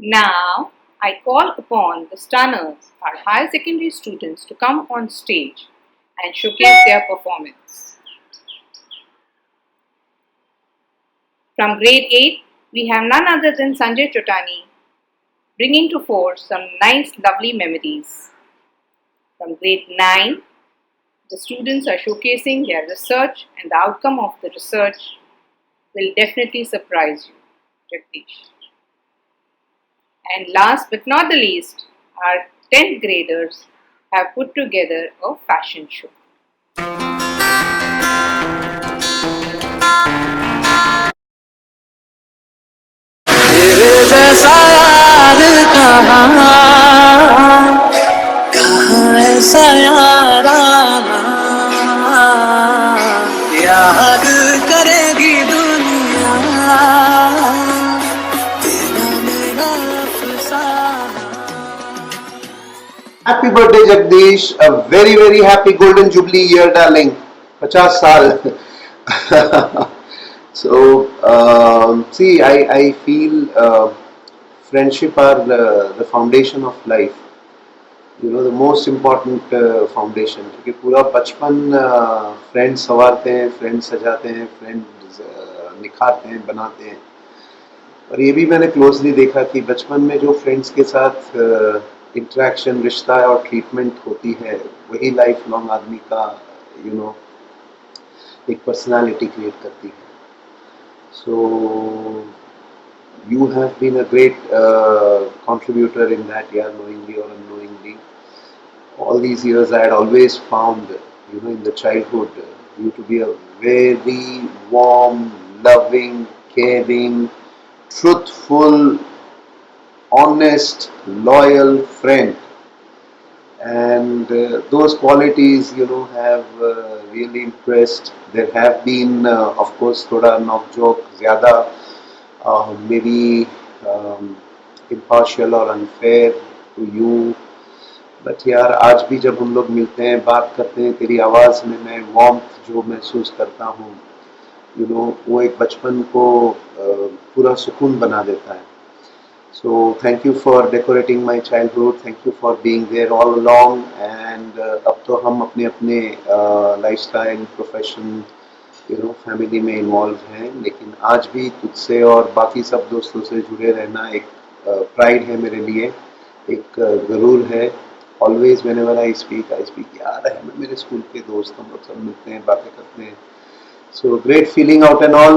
Now, I call upon the Stunners, our higher secondary students, to come on stage and showcase their performance. From grade 8, we have none other than Sanjay Chotani, bringing to fore some nice, lovely memories. From grade 9, the students are showcasing their research, and the outcome of the research will definitely surprise you, Jagdish. And last but not the least, our 10th graders have put together a fashion show. याद करेगी दुनिया तेरा मेरा अफसाना। Happy birthday, Jagdish. A very, very happy golden jubilee year, darling. 50 saal. So, see, I feel friendship are the foundation of life. You know, the most important foundation. क्योंकि पूरा बचपन friends संवारते हैं, फ्रेंड्स सजाते हैं, फ्रेंड्स निखारते हैं, बनाते हैं. और ये भी मैंने क्लोजली देखा कि बचपन में जो फ्रेंड्स के साथ इंटरेक्शन, रिश्ता और ट्रीटमेंट होती है, वही लाइफ लॉन्ग आदमी का एक पर्सनालिटी क्रिएट करती है. सो you have been a great contributor in that, yeah, knowingly or unknowingly. All these years I had always found, in the childhood, you to be a very warm, loving, caring, truthful, honest, loyal friend. And those qualities, have really impressed. There have been, of course, thoda knock joke, zyada, maybe impartial or unfair to you. But यार, आज भी जब हम लोग मिलते हैं, बात करते हैं, तेरी आवाज़ में मैं वार्मथ जो महसूस करता हूँ, वो एक बचपन को पूरा सुकून बना देता है. So thank you for decorating my childhood, thank you for being there all along. And अब तो हम अपने अपने लाइफस्टाइल, प्रोफेशन, फैमिली में इन्वॉल्व हैं, लेकिन आज भी तुझसे और बाकी सब दोस्तों से जुड़े रहना एक प्राइड है मेरे लिए, एक गरूर है. ऑलवेज व्हेनेवर आई स्पीक यार है मैं मेरे स्कूल के दोस्त, हम लोग सब मिलते हैं, बातें करते हैं. So great feeling out and all.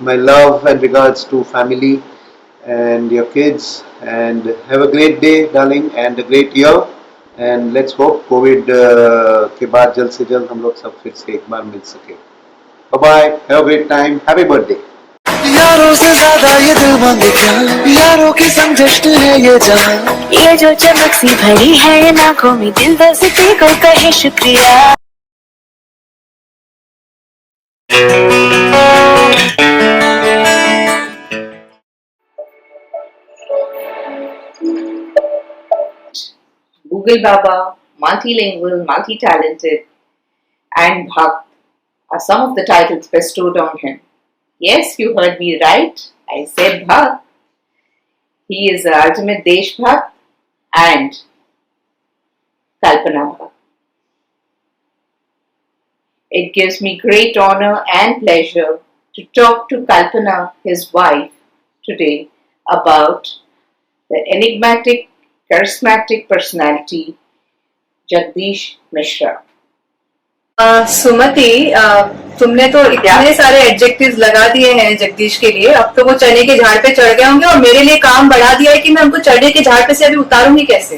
My love and regards to family and your kids, and have a great day, darling, and a great year. And let's hope Covid के बाद जल्द से जल्द हम लोग सब फिर से एक बार मिल सके. Bye bye, have a great time, happy birthday. यारों से ज्यादा ये दिल मांगे क्या, यारों की समझ है ये जहां, ये जो चमक सी भरी है ये आंखों में, दिल दर्शती को कहे शुक्रिया. Google Baba, multilingual, multi-talented, and Bhakt are some of the titles bestowed on him. Yes, you heard me right. I said Bhakt. He is the ultimate Desh Bhakt and Kalpana Bhakt. It gives me great honor and pleasure to talk to Kalpana, his wife, today about the enigmatic, charismatic personality Jagdish Mishra. सुमति, तुमने तो इतने सारे adjectives लगा दिए हैं जगदीश के लिए. अब तो वो चने के झाड़ पे चढ़ गए होंगे और मेरे लिए काम बढ़ा दिया है कि मैं उनको चने के झाड़ पे से अभी उतारूंगी कैसे.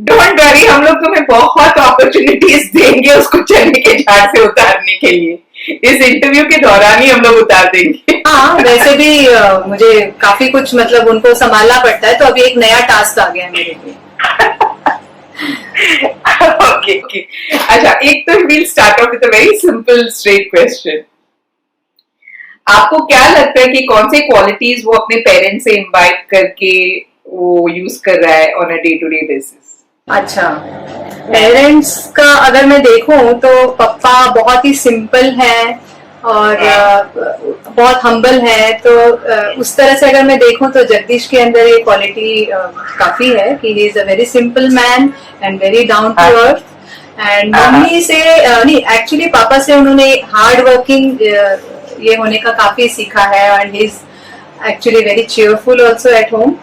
डोंट वरी, हम लोग तुम्हें बहुत अपॉर्चुनिटीज देंगे उसको चने के झाड़ से उतारने के लिए. इस इंटरव्यू के दौरान ही हम लोग उतार देंगे. हाँ, वैसे भी मुझे काफी कुछ मतलब उनको संभालना पड़ता है, तो अभी एक नया टास्क आ गया है मेरे लिए. Okay. अच्छा, एक तो we'll start off with a very simple straight question. आपको क्या लगता है कि कौन से क्वालिटीज वो अपने पेरेंट्स से इनवाइट करके वो यूज कर रहा है on a day to day basis? अच्छा, पेरेंट्स का अगर मैं देखूं तो पप्पा बहुत ही सिंपल हैं और बहुत हम्बल है। तो उस तरह से अगर मैं देखूं तो जगदीश के अंदर ये क्वालिटी काफी है कि he is a very simple man and very down to earth. And mummy से नहीं, एक्चुअली पापा से उन्होंने हार्ड वर्किंग ये होने का काफी सीखा है। And he is actually very cheerful also at home.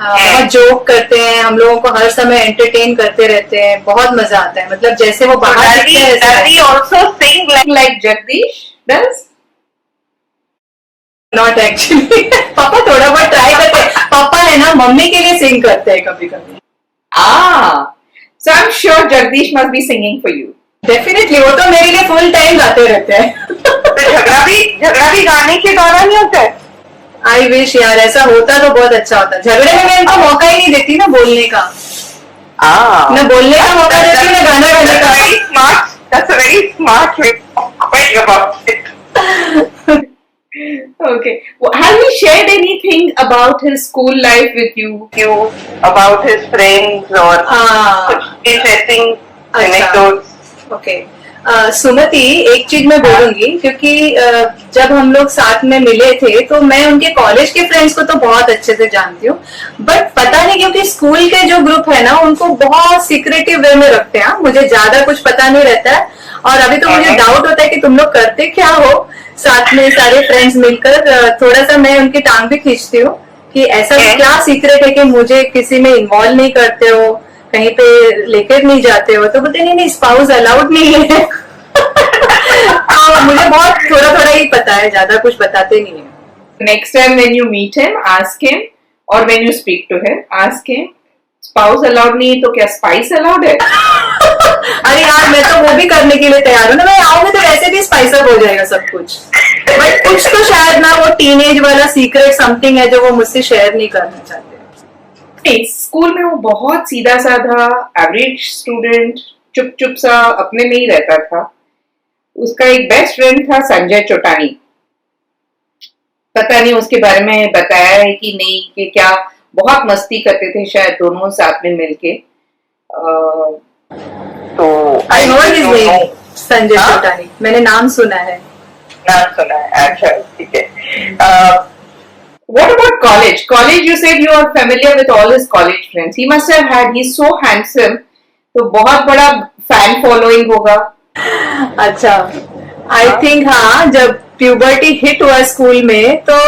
बहुत जोक करते हैं, हम लोगों को हर समय एंटरटेन करते रहते हैं, बहुत मजा आता है। मतलब जैसे वो बाहर also sing like Jagdish does? Not actually पापा थोड़ा बहुत ट्राई करते हैं। पापा है ना मम्मी के लिए सिंग करते हैं कभी कभी। So I'm sure Jagdish must be singing for you. Definitely, वो तो मेरे लिए फुल टाइम गाते रहते हैं। झगड़ा भी गाने के दौरान नहीं होता है? आई विश यार ऐसा होता तो बहुत अच्छा होता। झगड़े में मैं इनको मौका ही नहीं देती ना बोलने का, न बोलने का मौका देती न गाना गाने का। That's a very smart way of going about it. Okay. Well, have you shared anything about his school life with you? About his friends or interesting anecdotes? Okay Sumati, एक चीज मैं बोलूंगी क्योंकि जब हम लोग साथ में मिले थे तो मैं उनके कॉलेज के फ्रेंड्स को तो बहुत अच्छे से जानती हूँ, बट पता नहीं क्योंकि स्कूल के जो ग्रुप है ना उनको बहुत सीक्रेटिव वे में रखते हैं। मुझे ज्यादा कुछ पता नहीं रहता है और अभी तो मुझे डाउट होता है कि तुम लोग करते क्या हो साथ में सारे फ्रेंड्स मिलकर। थोड़ा सा मैं उनकी टांग भी खींचती हूँ कि ऐसा क्या सीक्रेट है कि मुझे किसी में इन्वॉल्व नहीं करते हो, कहीं पे लेकर नहीं जाते हो। तो बोलते नहीं स्पाउस अलाउड नहीं है। तो मुझे बहुत थोड़ा थोड़ा ही पता है, ज्यादा कुछ बताते नहीं है। Next time when you meet him, ask him, or when you speak to him, ask him, spouse allowed नहीं है तो क्या spice allowed है? अरे यार मैं तो वो भी करने के लिए तैयार हूँ ना। मैं आऊंगी तो वैसे भी स्पाइस अप हो जाएगा सब कुछ, बट कुछ तो शायद ना वो टीनेज वाला सीक्रेट समथिंग है जो वो मुझसे शेयर नहीं करना चाहते। स्कूल में वो बहुत सीधा साधा एवरेज स्टूडेंट, चुप सा अपने में ही रहता था। उसका एक बेस्ट फ्रेंड था संजय चोटानी। पता नहीं उसके बारे में बताया है कि नहीं, कि क्या बहुत मस्ती करते थे शायद दोनों साथ में मिलके। तो I heard his name Sanjay Chotani, मैंने नाम सुना है। अच्छा ठीक है। What about college? College, you said you are familiar with all his college friends. He must have had, he's so handsome. तो बहुत बड़ा फैन फॉलोइंग होगा। अच्छा, आई थिंक हाँ, जब प्यूबर्टी हिट हुआ स्कूल में तो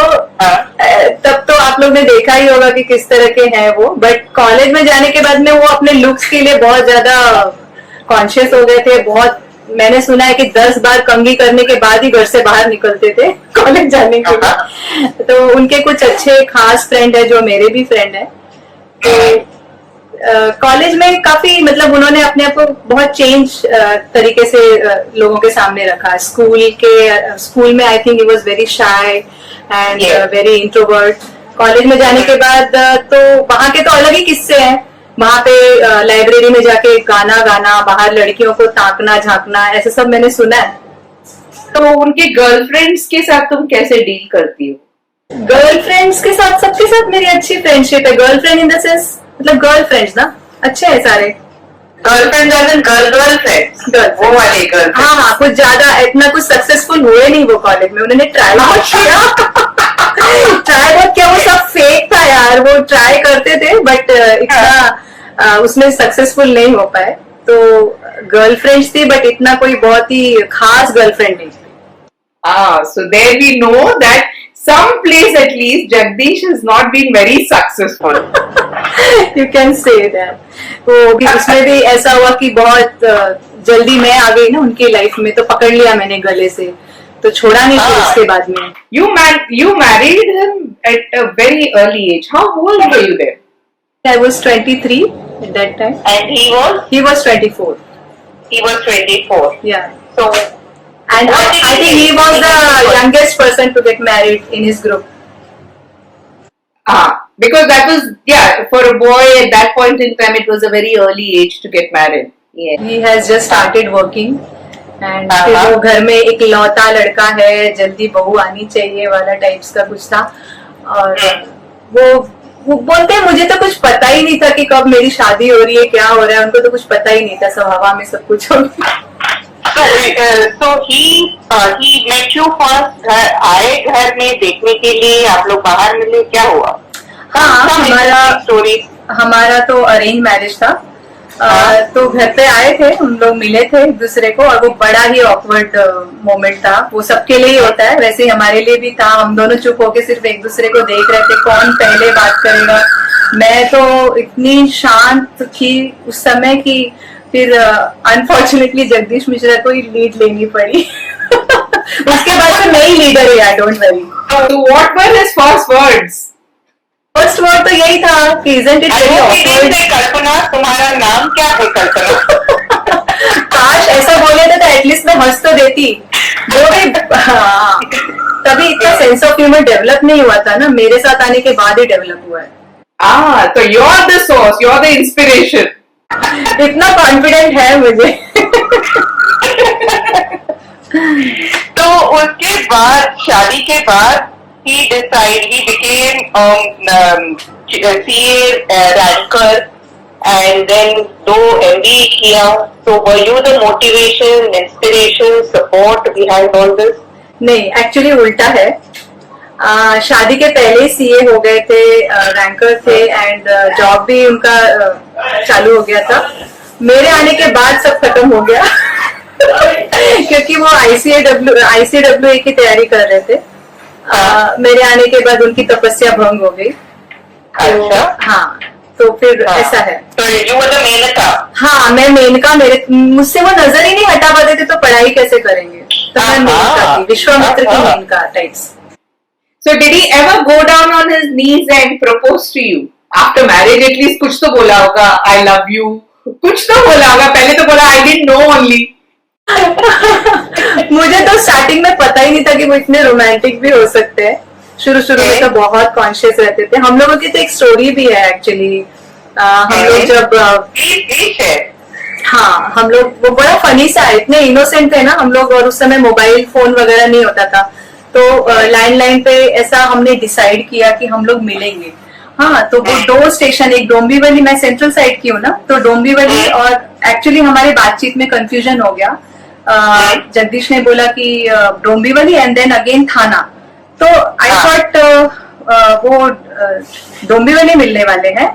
तब तो आप लोग ने देखा ही होगा कि किस तरह के हैं वो। बट कॉलेज में जाने के बाद में वो अपने लुक्स के लिए बहुत ज्यादा कॉन्शियस हो गए थे। बहुत मैंने सुना है कि 10 बार कंघी करने के बाद ही घर से बाहर निकलते थे कॉलेज जाने के लिए। तो उनके कुछ अच्छे खास फ्रेंड है जो मेरे भी फ्रेंड है। तो कॉलेज में काफी मतलब उन्होंने अपने आप को बहुत चेंज तरीके से लोगों के सामने रखा। स्कूल में I think he was very shy and very introvert. College में जाने के बाद तो वहां के तो अलग ही किस्से हैं। वहां पे लाइब्रेरी में जाके गाना गाना, बाहर लड़कियों को ताकना झांकना, ऐसे सब मैंने सुना है। तो उनके गर्लफ्रेंड्स के साथ तुम कैसे डील करती हो? गर्लफ्रेंड्स के साथ सबके साथ मेरी अच्छी फ्रेंडशिप है। गर्लफ्रेंड इन द सेंस मतलब गर्लफ्रेंड्स ना अच्छे हैं सारे। गर्लफ्रेंड गर्लफ्रेंड वो वाले गर्लफ्रेंड। हाँ, कुछ ज्यादा इतना कुछ सक्सेसफुल हुए नहीं वो कॉलेज में। उन्होंने ट्राई बहुत किया, वो सब फेक था यार। वो ट्राई करते थे बट इतना उसमें सक्सेसफुल नहीं हो पाए। तो गर्लफ्रेंड्स थी बट इतना कोई बहुत ही खास गर्लफ्रेंड नहीं थी। So there we know that some place at least Jagdish has not been very successful. You can say that. तो भी उसमें भी ऐसा हुआ कि बहुत जल्दी मैं आ गई ना उनकी लाइफ में, तो पकड़ लिया मैंने गले से, तो छोड़ा नहीं फिर उसके बाद में। You married him at a very early age. How old were you then? I was 23 at that time. And he was? He was 24. He was 24. Yeah. So, and I think he was the youngest person to get married in his group. Because that was, yeah, for a boy at that point in time, it was a very early age to get married. Yeah. He has just started working. And फिर वो घर में एक लौता लड़का है, जल्दी बहू आनी चाहिए वाला टाइप्स का कुछ था। और वो बोलते हैं मुझे तो कुछ पता ही नहीं था कि कब मेरी शादी हो रही है, क्या हो रहा है। उनको तो कुछ पता ही नहीं था, सब हवा में सब कुछ हो गया। So he met you first, आए घर में देखने के लिए, आप लोग बाहर मिले, क्या हुआ? हाँ, स्टोरी। हमारा तो अरेंज मैरिज था। तो घर पे आए थे, हम लोग मिले थे एक दूसरे को, और वो बड़ा ही ऑकवर्ड मोमेंट था। वो सबके लिए ही होता है, वैसे ही हमारे लिए भी था। हम दोनों चुप होके सिर्फ एक दूसरे को देख रहे थे, कौन पहले बात करेगा। मैं तो इतनी शांत थी उस समय कि फिर अनफॉर्चुनेटली जगदीश मिश्रा को ही लीड लेनी पड़ी। उसके बाद से मैं ही लीडर है यार, don't worry. So what were his first words? First word तो यही था कि isn't it very awkward? कल्पना, तुम्हारा नाम क्या है कल्पना? काश ऐसा बोले थे तो एटलीस्ट मैं हंस तो देती। जो भी हाँ, तभी इतना सेंस ऑफ ह्यूमर डेवलप नहीं हुआ था ना, मेरे साथ आने के बाद ही डेवलप हुआ है। तो you're the source, you're the inspiration. इतना कॉन्फिडेंट है मुझे। तो उसके बाद, शादी के बाद, he became CA ranker, and then दो MBA किया। So were you the motivation, inspiration, support behind all this? नहीं, एक्चुअली उल्टा है। शादी के पहले सीए हो गए थे, रैंकर थे, एंड जॉब भी उनका चालू हो गया था। मेरे आने के बाद सब खत्म हो गया। क्योंकि वो ICAWA की तैयारी कर रहे थे। मेरे आने के बाद उनकी तपस्या भंग हो गई। अच्छा। हाँ, तो फिर ऐसा है। तो you were the मेनका। हाँ, मैं मेनका, मुझसे वो नजर ही नहीं हटा पाते थे, तो पढ़ाई कैसे करेंगे। तो मैं मेनका थी, विश्वामित्र की Menaka types. So did he ever go down on his knees and propose to you? After marriage at least कुछ तो बोला होगा, I love you, कुछ तो बोला होगा। पहले तो बोला I didn't know only. मुझे तो स्टार्टिंग में पता ही नहीं था कि वो इतने रोमांटिक भी हो सकते हैं। शुरू में तो बहुत कॉन्शियस रहते थे। हम लोगों की तो एक स्टोरी भी है एक्चुअली। हम लोग जब हाँ, हम लोग, वो बड़ा फनी सा है, इतने इनोसेंट थे ना हम लोग, और उस समय मोबाइल फोन वगैरह नहीं होता था। तो लैंडलाइन पे ऐसा हमने डिसाइड किया कि हम लोग मिलेंगे। हाँ, तो वो 2 स्टेशन, एक डोंबिवली, मैं सेंट्रल साइड की हूँ ना, तो डोंबिवली, और एक्चुअली हमारी बातचीत में कंफ्यूजन हो गया। जगदीश ने बोला कि डोंबिवली एंड देन अगेन थाना। तो आई थॉट वो डोंबिवली मिलने वाले हैं,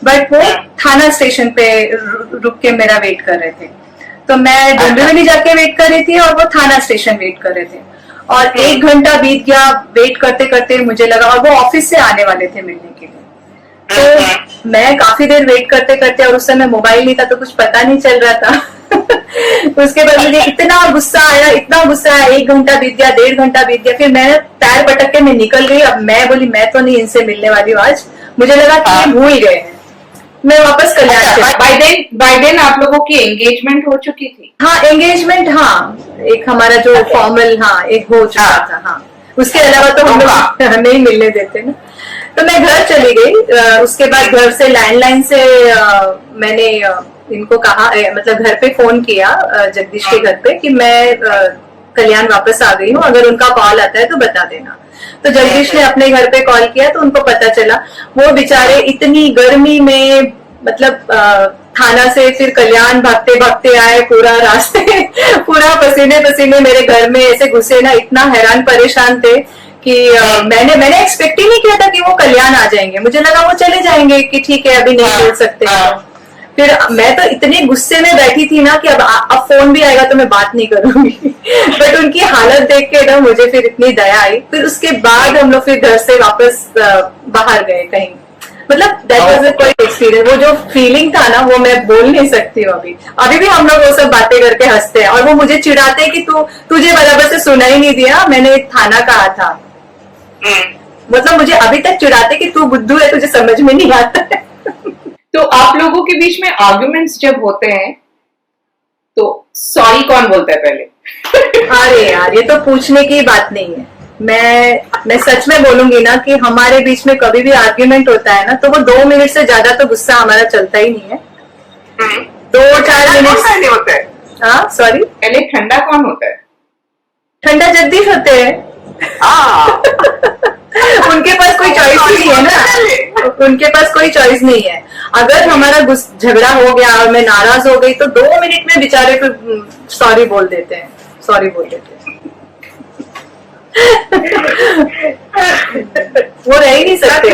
बट वो थाना स्टेशन पे रुक के मेरा वेट कर रहे थे। तो मैं डोंबिवली जाके वेट कर रही थी और वो थाना स्टेशन वेट कर रहे थे, और 1 घंटा बीत गया वेट करते करते। मुझे लगा, और वो ऑफिस से आने वाले थे मिलने के लिए। तो मैं काफी देर वेट करते करते, और उस समय मोबाइल नहीं था तो कुछ पता नहीं चल रहा था। उसके बाद मुझे इतना गुस्सा आया, 1 घंटा बीत गया, 1.5 घंटा बीत गया। फिर मैं पैर पटक के मैं निकल गई। अब मैं बोली मैं तो नहीं इनसे मिलने वाली हूँ आज। मुझे लगा कि ये भूल गए हैं। मैं वापस कल्याण। बाय देन आप लोगों की एंगेजमेंट हो चुकी थी? हाँ, एंगेजमेंट, हाँ, एक हमारा जो फॉर्मल, हाँ, एक हो चुका था। हाँ, उसके अलावा तो हम लोग हमें ही मिलने देते ना। तो मैं घर चली गई। उसके बाद घर से लैंडलाइन से मैंने इनको कहा, मतलब घर पे फोन किया जगदीश के घर पे, कि मैं कल्याण वापस आ गई हूँ, अगर उनका कॉल आता है तो बता देना। तो जगदीश ने अपने घर पे कॉल किया तो उनको पता चला। वो बेचारे इतनी गर्मी में, मतलब थाना से फिर कल्याण भागते भागते आए, पूरा रास्ते पूरा पसीने पसीने मेरे घर में ऐसे घुसे ना, इतना हैरान परेशान थे कि मैंने एक्सपेक्ट ही नहीं किया था कि वो कल्याण आ जाएंगे। मुझे लगा वो चले जाएंगे कि ठीक है अभी नहीं बोल सकते। फिर मैं तो इतने गुस्से में बैठी थी ना कि अब फोन भी आएगा तो मैं बात नहीं करूंगी। बट उनकी हालत देख के ना मुझे फिर इतनी दया आई। फिर उसके बाद हम लोग फिर घर से वापस बाहर गए कहीं। मतलब that was a quite experience. वो जो फीलिंग था ना वो मैं बोल नहीं सकती हूँ। अभी भी हम लोग वो सब बातें करके हंसते हैं, और वो मुझे चिढ़ाते हैं कि तुझे बराबर से सुना ही नहीं दिया, मैंने थाना कहा था। मतलब मुझे अभी तक चिढ़ाते कि तू बुद्धू है, तुझे समझ में नहीं आता है। तो आप लोगों के बीच में आर्गुमेंट्स जब होते हैं तो सॉरी कौन बोलता है पहले? अरे यार, ये तो पूछने की बात नहीं है। मैं सच में बोलूंगी ना कि हमारे बीच में कभी भी आर्ग्यूमेंट होता है ना, तो वो 2 मिनट से ज्यादा तो गुस्सा हमारा चलता ही नहीं है। 2-4 मिनट होता है। हाँ, सॉरी, पहले ठंडा कौन होता है? ठंडा जगदीश होते हैं। उनके पास कोई चॉइस ही नहीं है ना। उनके पास कोई चॉइस नहीं है। अगर हमारा झगड़ा हो गया और मैं नाराज हो गई तो 2 मिनट में बेचारे को सॉरी बोल देते हैं। वो रह ही नहीं सकते।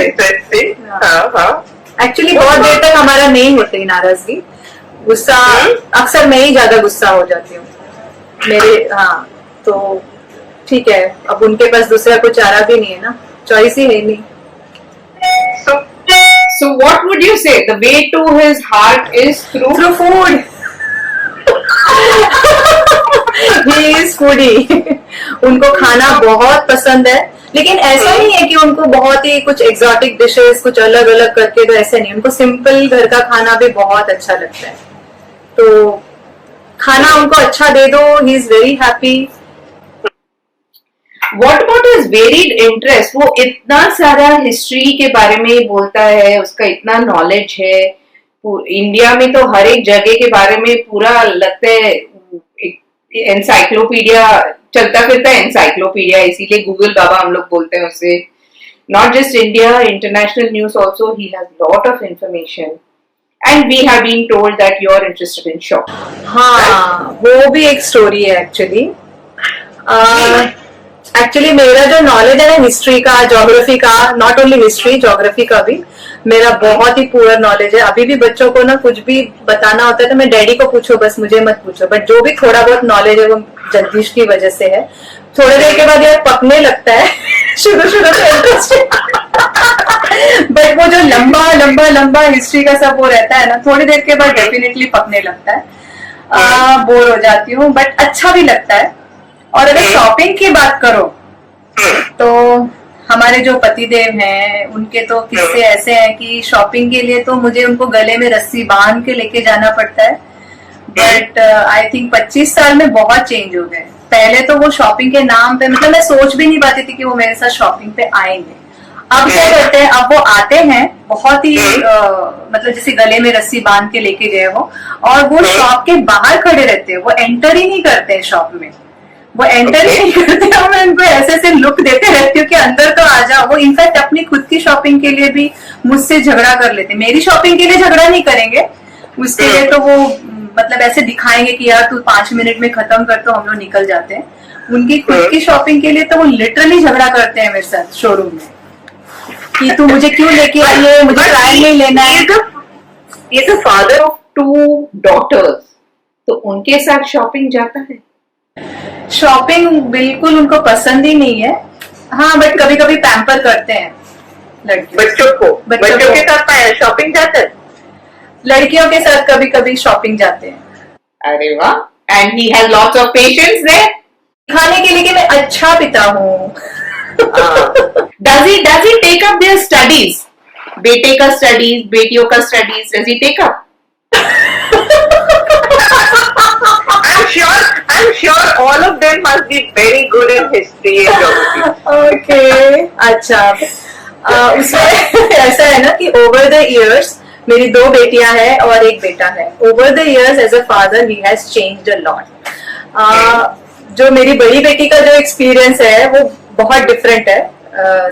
एक्चुअली बहुत देर तक हमारा नहीं होती नाराजगी, गुस्सा अक्सर मैं ही ज्यादा गुस्सा हो जाती हूँ मेरे। हाँ, तो ठीक है, अब उनके पास दूसरा कुछ चारा भी नहीं है ना, चॉइस ही है नहीं। So what would you say? The way to his heart is through food. He is foodie. उनको खाना बहुत पसंद है, लेकिन ऐसा नहीं है कि उनको बहुत ही कुछ एक्सोटिक डिशेस कुछ अलग अलग करके, तो ऐसे नहीं। उनको सिंपल घर का खाना भी बहुत अच्छा लगता है, तो खाना उनको अच्छा दे दो, he is very happy. What about his varied interest? वो इतना सारा हिस्ट्री के बारे में बोलता है, उसका इतना नॉलेज है। इंडिया में तो हर एक जगह के बारे में पूरा लगता है एनसाइक्लोपीडिया, चलता फिरता है एनसाइक्लोपीडिया, इसीलिए गूगल बाबा हम लोग बोलते हैं उसे। Not just India, international news also, he has lot of information. And we have been told that you are interested in shopping. हाँ, वो भी एक स्टोरी है एक्चुअली। एक्चुअली मेरा जो नॉलेज है ना हिस्ट्री का, ज्योग्राफी का, नॉट ओनली हिस्ट्री, ज्योग्राफी का भी मेरा बहुत ही पुअर नॉलेज है। अभी भी बच्चों को ना कुछ भी बताना होता है तो मैं डैडी को पूछो, बस मुझे मत पूछो। बट जो भी थोड़ा बहुत नॉलेज है वो जगदीश की वजह से है। थोड़ी देर के बाद यार पकने लगता है शुरू से इंटरेस्टिंग बट वो जो लंबा हिस्ट्री का सब वो रहता है ना, थोड़ी देर के बाद डेफिनेटली पकने लगता है। बोर हो जाती हूँ, बट अच्छा भी लगता है। और अगर शॉपिंग की बात करो तो हमारे जो पतिदेव हैं उनके तो किस्से ऐसे हैं कि शॉपिंग के लिए तो मुझे उनको गले में रस्सी बांध के लेके जाना पड़ता है। बट आई थिंक 25 साल में बहुत चेंज हो गए। पहले तो वो शॉपिंग के नाम पे, मतलब मैं सोच भी नहीं पाती थी कि वो मेरे साथ शॉपिंग पे आएंगे। अब क्या करते हैं, अब वो आते हैं बहुत ही मतलब जैसे गले में रस्सी बांध के लेके गए हो, और वो शॉप के बाहर खड़े रहते हैं, वो एंटर ही नहीं करते हैं शॉप में। वो एंटर ही नहीं करते हैं। मैं उनको ऐसे लुक देते रहती हूँ कि अंदर तो आ जाओ। वो इनफैक्ट अपनी खुद की शॉपिंग के लिए भी मुझसे झगड़ा कर लेते। मेरी शॉपिंग के लिए झगड़ा नहीं करेंगे, उसके लिए तो वो मतलब ऐसे दिखाएंगे कि यार तू 5 मिनट में खत्म कर, तो हम लोग निकल जाते हैं। उनकी खुद की शॉपिंग के लिए तो वो लिटरली झगड़ा करते हैं मेरे साथ शोरूम में कि तू मुझे क्यों लेके आई है, मुझे ट्रायल नहीं लेना है। ये तो फादर ऑफ 2 daughters, तो उनके साथ शॉपिंग जाता है। शॉपिंग बिल्कुल उनको पसंद ही नहीं है। हाँ, बट कभी कभी पैम्पर करते हैं बच्चों के साथ शॉपिंग जाते हैं। लड़कियों के साथ कभी कभी शॉपिंग जाते हैं। अरे वाह, and he has lots of patience there, खाने के लिए कि मैं अच्छा पिता हूँ। Does he take up their studies? बेटे का स्टडीज, बेटियों का studies, does he take up? I'm sure all of them must be very good in history and geography. Okay, अच्छा। उसमें ऐसा है ना कि ओवर द इयर्स मेरी 2 बेटियां हैं और 1 बेटा है। Over the years as a father he has changed a lot. जो मेरी बड़ी बेटी का जो एक्सपीरियंस है वो बहुत डिफरेंट है।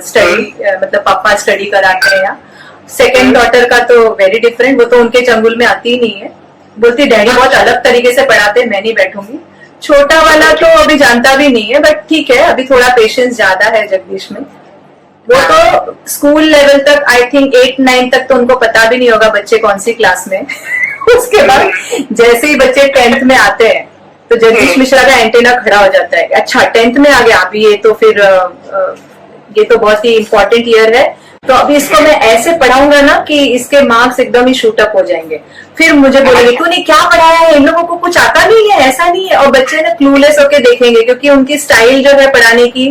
स्टडी मतलब पापा स्टडी कराते हैं यहाँ। सेकेंड डॉटर का तो वेरी डिफरेंट, वो तो उनके चंगुल में आती ही नहीं है। बोलती डैडी बहुत अलग तरीके से पढ़ाते, मैं नहीं बैठूंगी। छोटा वाला तो अभी जानता भी नहीं है, बट ठीक है, अभी थोड़ा पेशेंस ज्यादा है जगदीश में। वो तो स्कूल लेवल तक, आई थिंक 8-9 तक तो उनको पता भी नहीं होगा बच्चे कौन सी क्लास में। उसके बाद जैसे ही बच्चे 10th में आते हैं तो जगदीश मिश्रा का एंटेना खड़ा हो जाता है। अच्छा 10th में आ गया, अभी ये तो फिर ये तो बहुत ही इंपॉर्टेंट ईयर है, तो अभी इसको मैं ऐसे पढ़ाऊंगा ना कि इसके मार्क्स एकदम ही शूट अप हो जाएंगे। फिर मुझे बोलेंगे तूने क्या पढ़ाया है, इन लोगों को कुछ आता नहीं है, ऐसा नहीं है। और बच्चे ना क्लूलेस होके देखेंगे, क्योंकि उनकी स्टाइल जो है पढ़ाने की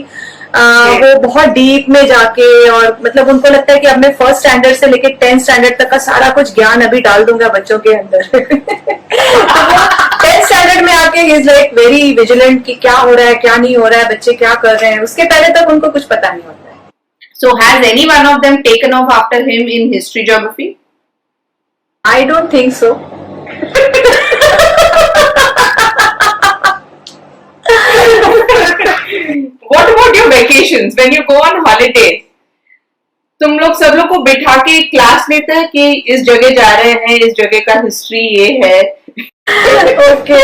वो बहुत डीप में जाके, और मतलब उनको लगता है कि अब मैं 1st स्टैंडर्ड से लेके 10th स्टैंडर्ड तक का सारा कुछ ज्ञान अभी डाल दूंगा बच्चों के अंदर। तो 10th स्टैंडर्ड में आके इज लाइक वेरी विजिलेंट कि क्या हो रहा है क्या नहीं हो रहा है, बच्चे क्या कर रहे हैं। उसके पहले तक उनको कुछ पता नहीं होता है। So has any one of them taken off after him in history geography? I don't think so. What about your vacations when you go on holidays? तुम लोग सब लोग को बिठा के क्लास लेते हैं कि इस जगह जा रहे हैं, इस जगह का हिस्ट्री ये है? ओके।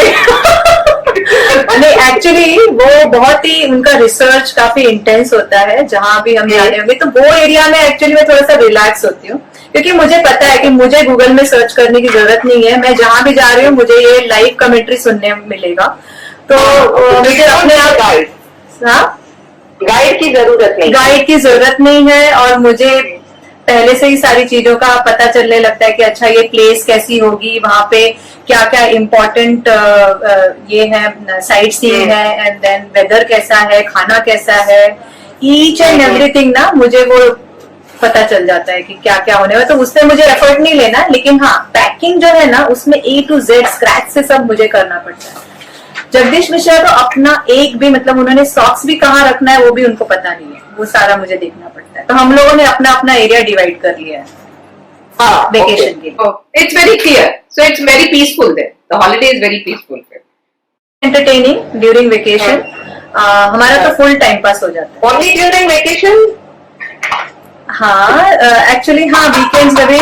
नहीं, एक्चुअली वो बहुत ही उनका रिसर्च काफी इंटेंस होता है, जहां भी हम जा रहे होंगे तो वो एरिया में एक्चुअली मैं थोड़ा सा रिलैक्स होती हूँ, क्योंकि मुझे पता है कि मुझे गूगल में सर्च करने की जरूरत नहीं है। मैं जहां भी जा रही हूँ मुझे ये लाइव कमेंट्री सुनने मिलेगा, तो मुझे अपने आप गाइड की जरूरत नहीं, गाइड की जरूरत नहीं है। और मुझे पहले से ही सारी चीजों का पता चलने लगता है कि अच्छा ये प्लेस कैसी होगी, वहां पे क्या क्या इम्पोर्टेंट ये है, साइट सीइंग है, एंड देन वेदर कैसा है, खाना कैसा है, ईच एंड एवरीथिंग ना मुझे वो पता चल जाता है कि क्या क्या होने वाला। तो उसमें मुझे एफर्ट नहीं लेना, लेकिन हाँ पैकिंग जो है ना उसमें A to Z स्क्रैच से सब मुझे करना पड़ता है। जगदीश मिश्रा तो अपना एक भी, मतलब उन्होंने सॉक्स भी कहाँ रखना है वो भी उनको पता नहीं है, वो सारा मुझे देखना पड़ता है। तो हम लोगों ने अपना अपना एरिया डिवाइड कर लिया है वेकेशन के लिए। It's very clear. So it's very peaceful there. The holiday is very peaceful there. Entertaining during vacation, हमारा तो फुल टाइम पास हो जाता है। Only during vacation? हाँ एक्चुअली हाँ, वीकेंड्स में भी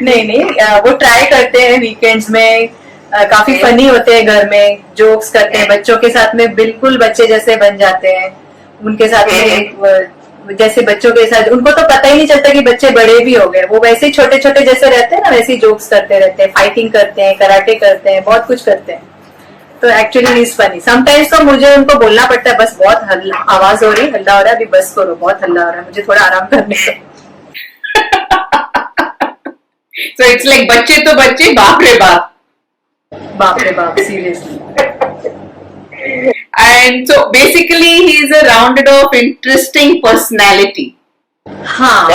नहीं, वो ट्राई करते हैं वीकेंड्स में, काफी फनी होते हैं, घर में जोक्स करते हैं, बच्चों के साथ में बिल्कुल बच्चे जैसे बन जाते हैं। उनके साथ में जैसे बच्चों के साथ उनको तो पता ही नहीं चलता कि बच्चे बड़े भी हो गए, वो वैसे ही छोटे छोटे जैसे रहते हैं ना वैसे ही जोक्स करते रहते हैं, फाइटिंग करते हैं, कराटे करते हैं, बहुत कुछ करते हैं। तो एक्चुअली इज फनी। समटाइम्स तो मुझे उनको बोलना पड़ता है बस बहुत आवाज हो रही, हल्ला हो रहा है, अभी बस करो, बहुत हल्ला हो रहा है, मुझे थोड़ा आराम करने दो। So it's like बच्चे तो बच्चे, बाप रे बाप, बाप रे बाप, seriously. And so basically he is a rounded off interesting personality. हाँ,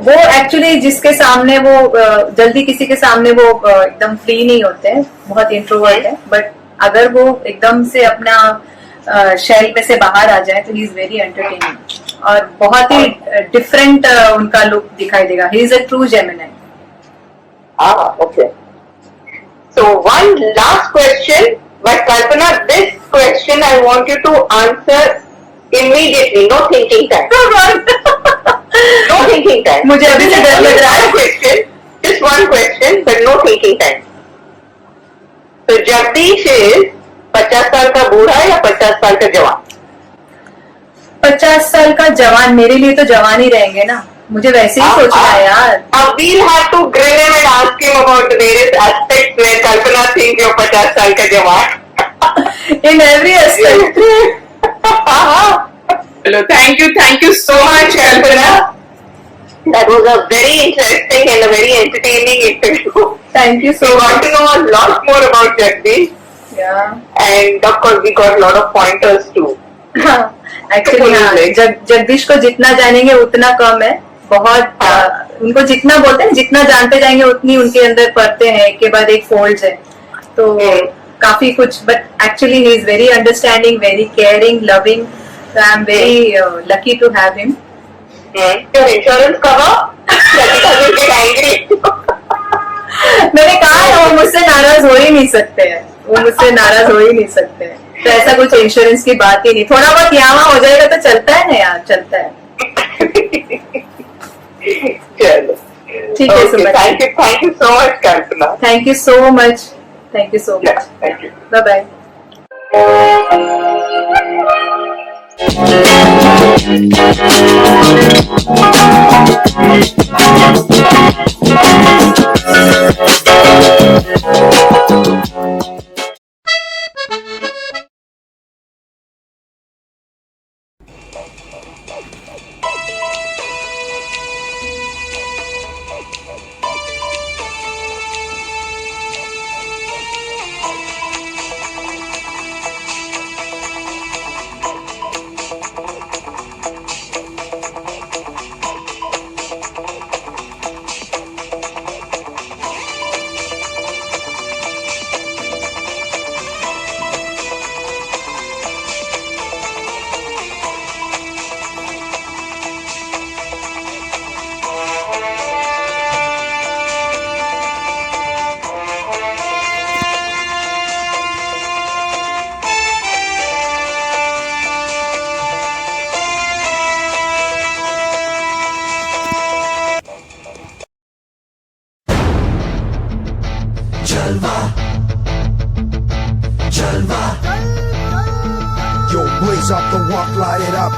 वो एक्चुअली जिसके सामने वो जल्दी किसी के सामने वो एकदम फ्री नहीं होते हैं, बहुत इंट्रोवर्ट है, बट अगर वो एकदम से अपना शेल में से बाहर आ जाए तो ही इज वेरी एंटरटेनिंग और बहुत ही डिफरेंट उनका लुक दिखाई देगा। ही is a true Gemini. Okay. So one last question, but Kalpana, this question I want you to answer immediately, no thinking time. No thinking time. मुझे अभी से डर लग रहा है। Question, just one question, but no thinking time. तो जगदीश 50 साल का बूढ़ा या 50 साल का जवान? 50 साल का जवान, मेरे लिए तो जवान ही रहेंगे ना, मुझे वैसे ही सोचना है यार। अब we'll have to grill him and ask him about the various aspects where Kalpana thinks you're 50 साल का जवान. In every aspect. Hello, thank you so much, Kalpana. That was a very interesting and a very entertaining interview. Thank you so We much. got to know a lot more about Jagdish, Yeah. and of course we got a lot of pointers too. Actually हाँ, जगदीश को जितना जानेंगे उतना कम है, बहुत उनको जितना बोलते हैं जितना जानते जाएंगे उतनी उनके अंदर पड़ते हैं, एक के बाद एक फोल्ड्स है, तो काफी कुछ। But actually he is very understanding, very caring, loving, so I am very lucky to have him. Your insurance cover? That doesn't get angry. मैंने कहा है वो मुझसे नाराज हो ही नहीं सकते हैं, वो मुझसे नाराज हो ही नहीं सकते हैं, तो ऐसा कुछ इंश्योरेंस की बात ही नहीं। थोड़ा बहुत यहाँ हो जाएगा तो चलता है ना यार, चलता है। चलो ठीक है Suman, thank you so much Kalpana. Thank you so much, thank you so Yeah, much, thank you. Bye bye.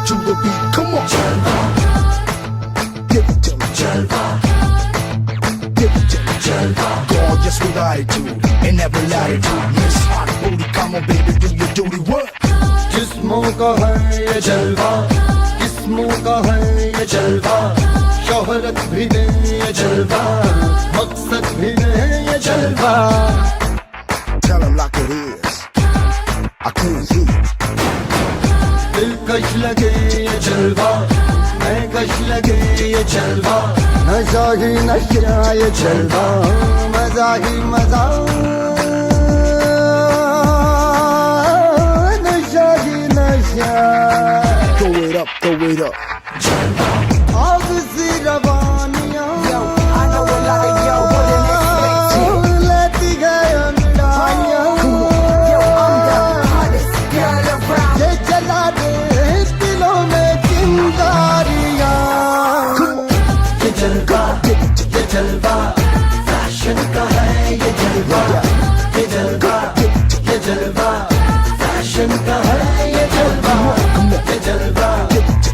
to the beat. Come on. Jalva. Give it to me. Jalva. Give it to me. Jalva. Gorgeous with attitude in every latitude. Miss Hot Booty, come on baby, do your duty work. जिस्मों का है ये जलवा, किस्मों का है ये जलवा, शोहरत भी दे ये जलवा, मकसद भी दे ये जलवा. Tell 'em like it is. I can't hear. दिलकश लगे ये जलवा, मैं कश लगे ये जलवा, नशा ही नशा ये जलवा, मजा ही मजा, नशा ही नशा. Throw it up, throw it up. जलवा. आग सी रवानियां. Yo, I know a lot of y'all wouldn't expect it. लेती गए अंगड़ाइयां. Yo, I'm the hottest girl around. ये जला दे दिलों में चिंगारियां. ये जलवा, ये जलवा, फैशन का है ये जलवा. ये जलवा, ये जलवा, फैशन का है ये जलवा. ये जलवा,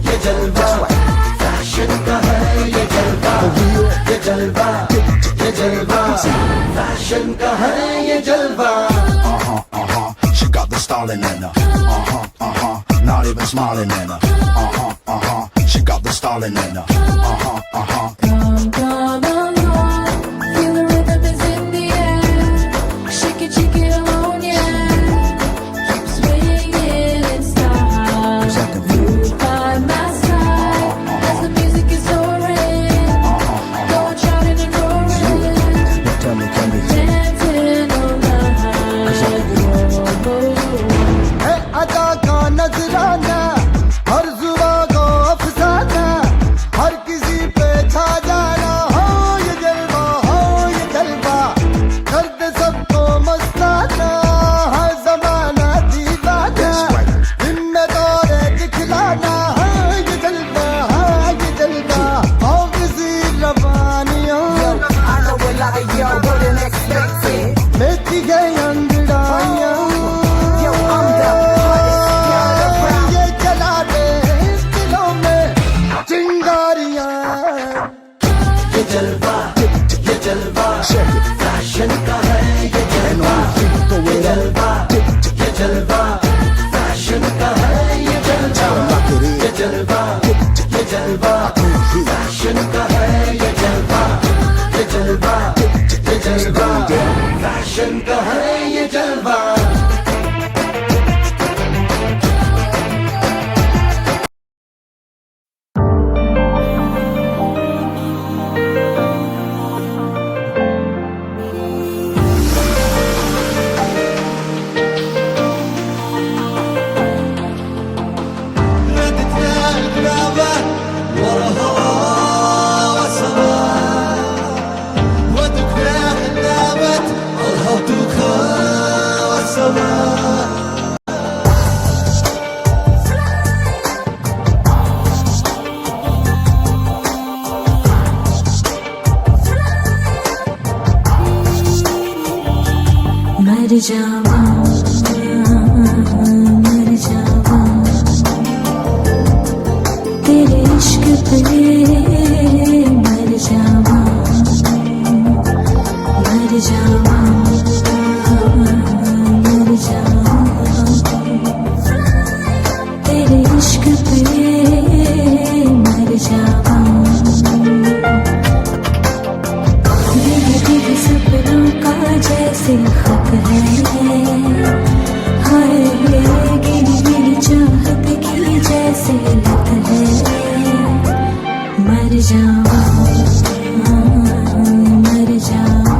ये जलवा, फैशन का है ये जलवा. ये जलवा, ये जलवा, फैशन का है ये जलवा. She got the styling in her. Not even smiling in her. She got the styling in her. Come, come along, feel the rhythm is in the air. Shake it on, yeah. Keep swinging in style. Move by my side as the music is soaring. Go on shouting and roaring, dancing on the high. है अदा का नजराना, हर जुबा को अफसाना, हर किसी पे छा जाना. हो ये जलवा, हो ये जलवा, कर दे सबको मस्ताना. है जमाना दीवाना, दिन में दौरे दिखलाना. है ये जलवा, है ये जलवा, हो किसी रवानियों. I know a lot of y'all wouldn't expect it. लेती गई अंगड़ाइयां. Yo, I'm the hottest girl around. ये जला दे दिलों में चिंगारियां. ये जलवा, ये जलवा, फैशन का है ये जलवा. ये जलवा, ये जलवा, फैशन का है ये जलवा. ये जलवा, ये जलवा, फैशन का है ये जलवा. ये जलवा, ये जलवा, फैशन का है ये जलवा. मर जावा, मर जावा, तेरे इश्क पे मर जावा, मर जावा, मर जावा, तेरे इश्क पे मर जावा. भीगे सपनों का जैसे खत है, हाय गिरी गिरी चाहत की जैसे लत है. मर जावा, मर जावा.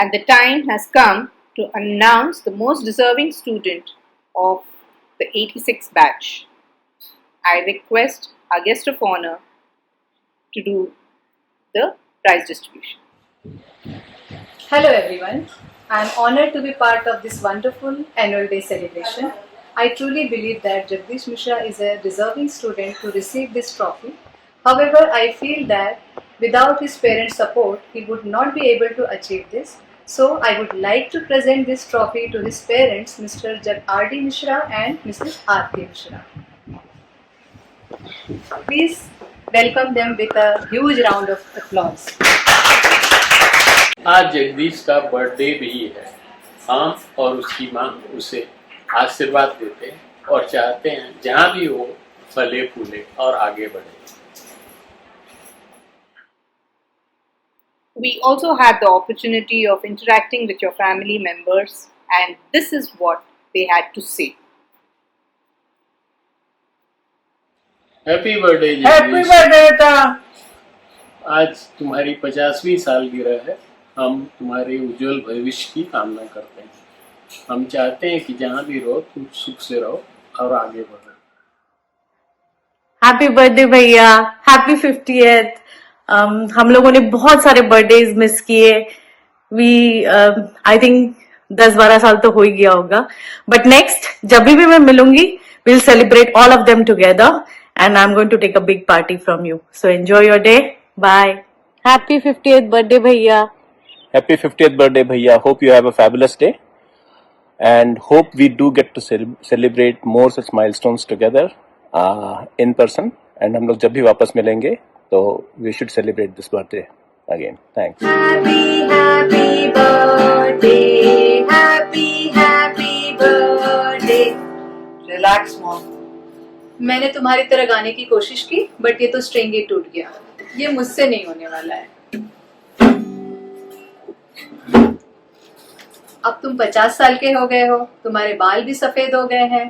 and the time has come to announce the most deserving student of the 86 batch. I request our guest of honor to do the prize distribution. Hello everyone. I am honored to be part of this wonderful annual day celebration. I truly believe that Jagdish Mishra is a deserving student to receive this trophy. However, I feel that without his parents' support, he would not be able to achieve this. So, I would like to present this trophy to his parents, Mr. R.D. Mishra and Mrs. R.K. Mishra. Please welcome them with a huge round of applause. आज जगदीश का birthday भी है। हम और उसकी माँ उसे आशीर्वाद देते हैं और चाहते हैं जहाँ भी हो फले फूले और आगे बढ़े। We also had the opportunity of interacting with your family members, and this is what they had to say. Happy birthday happy birthday बेटा। आज तुम्हारी 50वीं सालगिरह है। हम तुम्हारे उज्जवल भविष्य की कामना करते हैं। हम चाहते हैं कि जहाँ भी रहो तुम सुख से रहो और आगे बढ़ो। हैप्पी बर्थडे भैया, हैप्पी 50th। हम लोगों ने बहुत सारे बर्थडेज मिस किए। आई थिंक 10-12 साल तो हो ही गया होगा, बट नेक्स्ट जब भी मैं मिलूंगी we'll celebrate all of them together and I'm going to take a big party from you. So enjoy your day. Bye. Happy 50th birthday भैया। Happy 50th birthday भैया. Hope you have a fabulous day and hope we do get to celebrate more such milestones together in person, and हम लोग जब भी वापस मिलेंगे तो we should celebrate this birthday again. Thanks. Happy birthday, happy birthday. Relax mom. मैंने तुम्हारी तरह गाने की कोशिश की, बट ये तो स्ट्रिंग ही टूट गया। ये मुझसे नहीं होने वाला है। अब तुम 50 साल के हो गए हो, तुम्हारे बाल भी सफेद हो गए हैं।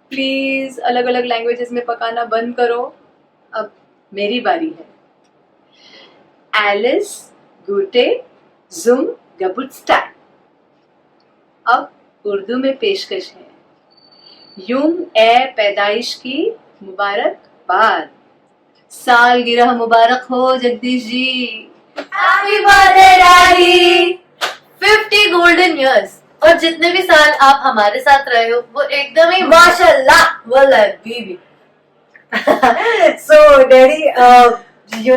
प्लीज अलग अलग लैंग्वेजेस में पकाना बंद करो। अब मेरी बारी है। एलिस गुटे जुम गबुटस्टैक। अब उर्दू में पेशकश है। यूम ए पैदाइश की मुबारकबाद। सालगिरह मुबारक हो Jagdish ji. Happy birthday daddy. 50 golden years और जितने भी साल आप हमारे साथ रहे हो वो एकदम ही माशाल्लाह वल्लाह बीबी। So daddy, you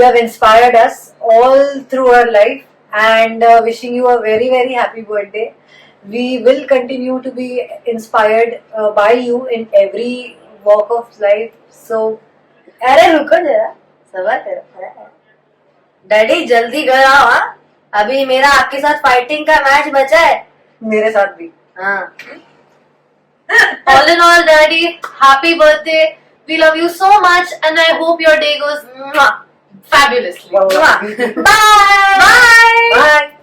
have inspired us all through our life, and wishing you a very very happy birthday. We will continue to be inspired by you in every walk of life. So अरे रुको जरा, सवाल करो daddy, जल्दी घर आओ। हाँ, अभी मेरा आपके साथ फाइटिंग का मैच बचा है। मेरे साथ भी। हाँ। All in all, Daddy, happy birthday. We love you so much, and I hope your day goes fabulously. Bye. Bye. Bye.